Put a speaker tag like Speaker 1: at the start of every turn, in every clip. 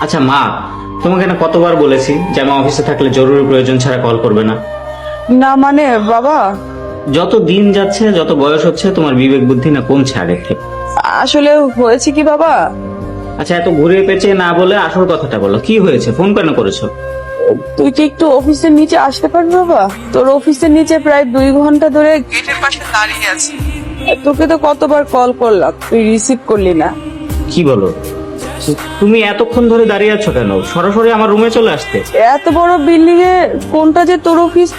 Speaker 1: আচ্ছা মা, তোমাকে না কতবার বলেছি যে আমি অফিসে থাকলে জরুরি প্রয়োজন ছাড়া কল করবে না।
Speaker 2: না মানে বাবা,
Speaker 1: যত দিন যাচ্ছে, যত বয়স হচ্ছে, তোমার বিবেক বুদ্ধি না কমছে আগের থেকে।
Speaker 2: আসলে হয়েছে কি বাবা,
Speaker 1: আচ্ছা এত ঘুরে পেঁচে না বলে আসল কথাটা বলো, কি হয়েছে? ফোন কেন করেছো?
Speaker 2: তুই কি একটু অফিসের নিচে আসতে পারবি বাবা? তোর অফিসের নিচে প্রায় 2 ঘন্টা ধরে গেটের পাশে দাঁড়িয়ে আছি। তোকে তো কতবার কল করলাম, তুই রিসিভ করলি না।
Speaker 1: কি বলো? তুমি এতক্ষণ ধরে দাঁড়িয়ে আছো কেন? সরাসরি আমার রুমে চলে আসতে।
Speaker 2: এত বড় বিল্ডিং এ কোনটা যে তোর অফিস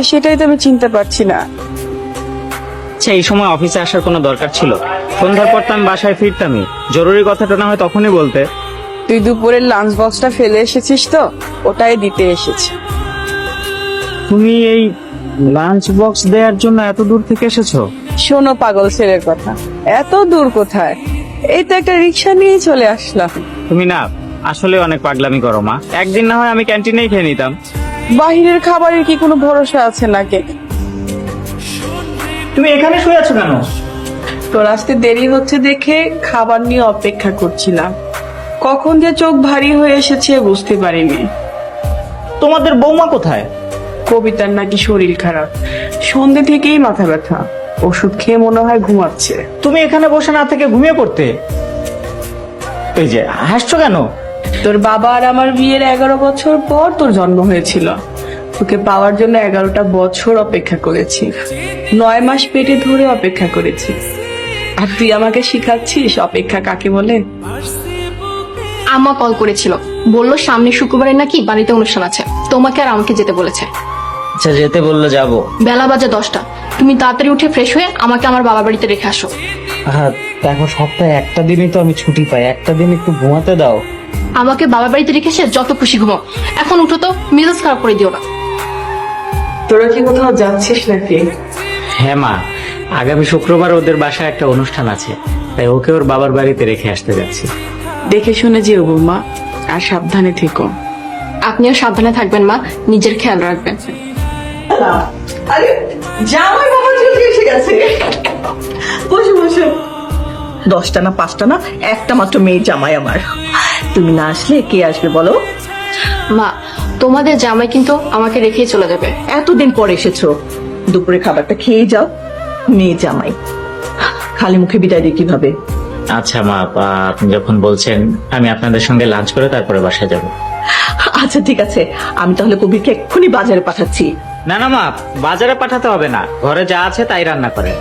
Speaker 2: সেটাই তো আমি চিনতে পারছি না।
Speaker 1: আচ্ছা এই সময় অফিসে আসার কোনো দরকার ছিল? সন্ধ্যার পর তো আমি বাসায় ফিরতামই, জরুরি কথাটা না হয় তখনই বলতে।
Speaker 2: তুই দুপুরের লাঞ্চ বক্সটা ফেলে এসেছিস তো, ওটাই দিতে এসেছি।
Speaker 1: তুমি এই লাঞ্চ বক্স দেওয়ার জন্য এত দূর থেকে এসেছো?
Speaker 2: শোনো পাগল ছেলের কথা, এত দূর কোথায়, এই তো একটা রিক্সা নিয়ে চলে আসলাম।
Speaker 1: তুমি না আসলে অনেক পাগলামি করো মা। একদিন না হয় আমি ক্যান্টিনেই খেয়ে নিতাম।
Speaker 2: বাহিরের খাবারের কি কোনো ভরসা আছে নাকি?
Speaker 1: তুমি এখানে শুয়ে আছো কেন?
Speaker 2: তোর আসতে দেরি হচ্ছে দেখে খাবার নিয়ে অপেক্ষা করছিলাম, কখন যে চোখ ভারী হয়ে এসেছে বুঝতে পারিনি।
Speaker 1: তোমাদের বৌমা কোথায়?
Speaker 2: কবিতার নাকি শরীর খারাপ, সন্ধ্যে থেকেই মাথা ব্যথা, ওষুধ খেয়ে মনে হয় ঘুমাচ্ছে।
Speaker 1: তুমি এখানে বসে না থেকে ঘুমিয়ে পড়তে। এই যে হাসছো কেন?
Speaker 2: তোর বাবা আর আমার বিয়ের 11 বছর পর তোর জন্ম হয়েছিল, তোকে পাওয়ার জন্য 11টা বছর অপেক্ষা করেছি, 9 মাস পেটে ধরে অপেক্ষা করেছি, আর তুই আমাকে শিখাচ্ছিস অপেক্ষা কাকে বলে।
Speaker 3: আম্মা কল করেছিল, বললো সামনে শুক্রবারে নাকি বাড়িতে অনুষ্ঠান আছে, তোমাকে আর আমাকে যেতে বলেছে।
Speaker 1: আচ্ছা যেতে বললে যাবো।
Speaker 3: বেলা বাজে 10টা, তুমি তাড়াতাড়ি উঠে ফ্রেশ হয়ে আমাকে আমার বাবার বাড়িতে রেখে আসো।
Speaker 1: হ্যাঁ দেখো, সপ্তাহে একটা দিনই তো আমি ছুটি পাই, একটা দিন একটু ঘুমাতে দাও।
Speaker 3: আমাকে বাবার বাড়িতে রেখে এসে যত খুশি ঘুমাও, এখন উঠো তো, মেজাজ খারাপ করে দিও না।
Speaker 2: তোরা কি কোথাও যাচ্ছিস নাকি?
Speaker 1: হ্যাঁ মা, আগামী শুক্রবার ওদের বাসায় একটা অনুষ্ঠান আছে, তাই ওকে ওর বাবার বাড়িতে রেখে আসতে যাচ্ছি।
Speaker 2: দেখে শুনে যেও বৌমা, আর সাবধানে থেকো।
Speaker 3: আপনিও সাবধানে থাকবেন মা, নিজের খেয়াল রাখবেন।
Speaker 2: আরে জামাই বাবা চলে এসে গেছে, বসে বসে।
Speaker 4: 10টা না 5টা না, একটা মাত্র মেয়ে জামাই আমার। তুমি না আসলে কে আসবে বলো?
Speaker 3: মা, তোমাদের জামাই কিন্তু আমাকে রেখেই চলে যাবে।
Speaker 4: এতদিন পর এসেছো, দুপুরে খাবারটা খেয়ে যাও। মেয়ে জামাই খালি মুখে বিদায় দিয়ে কিভাবে?
Speaker 1: আচ্ছা মা, আপনি যখন বলছেন আমি আপনাদের সঙ্গে লাঞ্চ করে তারপরে বাসায় যাব।
Speaker 4: আচ্ছা ঠিক আছে, আমি তাহলে কবিরকে এক্ষুনি বাজারে পাঠাচ্ছি।
Speaker 1: না না মা, বাজারে পাঠাতে হবে না, ঘরে যা আছে তাই রান্না করে।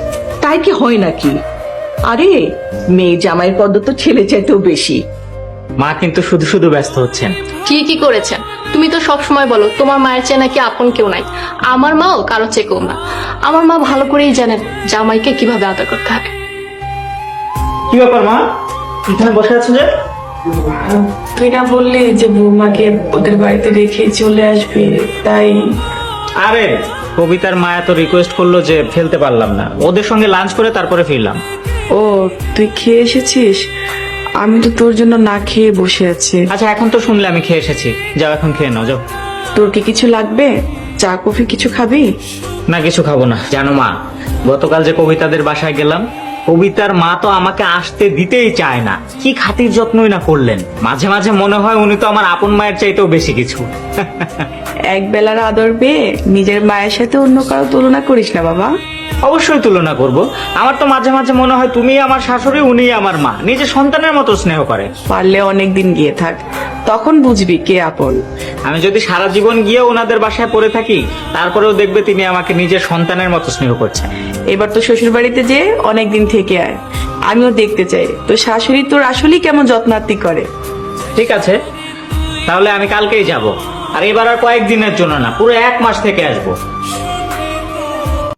Speaker 4: তাই কি হয় নাকি? আরে মেয়ে জামাইয়ের কদর তো ছেলে চাইতেও বেশি।
Speaker 1: মা কিন্তু শুধু শুধু ব্যস্ত হচ্ছেন।
Speaker 3: ঠিকই করেছেন, তুমি তো সব সময় বলো তোমার মায়ের চেয়ে নাকি আপন কেউ নাই। আমার মাও কারো চেয়ে কেউ না। আমার মা ভালো করেই জানেন জামাইকে কিভাবে আদর করতে হবে।
Speaker 1: কি ব্যাপার মা, এখানে বসে আছো যে?
Speaker 2: তুই না বললি যে বৌমাকে ওদের বাড়িতে রেখে চলে আসবি, তাই।
Speaker 1: আরে কবিতার মা এত রিকোয়েস্ট করলো যে ফেলতে পারলাম না, ওদের সঙ্গে লাঞ্চ করে তারপরে ফিরলাম।
Speaker 2: ও তুই খেয়ে এসেছিস? আমি তো তোর জন্য না খেয়ে বসে আছি।
Speaker 1: আচ্ছা এখন তো শুনলে আমি খেয়ে এসেছি, যাও এখন খেয়ে নাও যাও।
Speaker 2: তোর কি কিছু লাগবে? চা কফি কিছু খাবি?
Speaker 1: না কিছু খাবো না। জানো মা, গতকাল যে কবিতাদের বাসায় গেলাম, কবিতার মা তো আমাকে আসতে দিতেই চায় না, কি খাতির যত্নই না করলেন। মাঝে মাঝে মনে হয় উনি তো আমার আপন মায়ের চাইতেও বেশি কিছু।
Speaker 2: এক বেলার আদর পেয়ে নিজের মায়ের সাথে অন্য কারো তুলনা করিস না বাবা।
Speaker 1: অবশ্যই তুলনা করব, আমার তো মাঝে মাঝে মনে হয় তুমি আমার শাশুড়ি, উনি আমার মা, নিজের সন্তানের মতো স্নেহ করে।
Speaker 2: পারলে অনেকদিন গিয়ে থাক, তখন বুঝবি কে আপন।
Speaker 1: আমি যদি সারা জীবন গিয়ে ওনাদের বাসায় পড়ে থাকি, তারপরেও দেখবে তিনি আমাকে নিজের সন্তানের মতো স্নেহ করছেন।
Speaker 2: এবার তো শ্বশুর বাড়িতে যে অনেকদিন থেকে আয়, আমিও দেখতে চাই তোর শাশুড়ি তোর আসলেই কেমন যত্নার্থী করে।
Speaker 1: ঠিক আছে, তাহলে আমি কালকেই যাব, আর এবার আর কয়েকদিনের জন্য না, পুরো 1 মাস থেকে আসবো।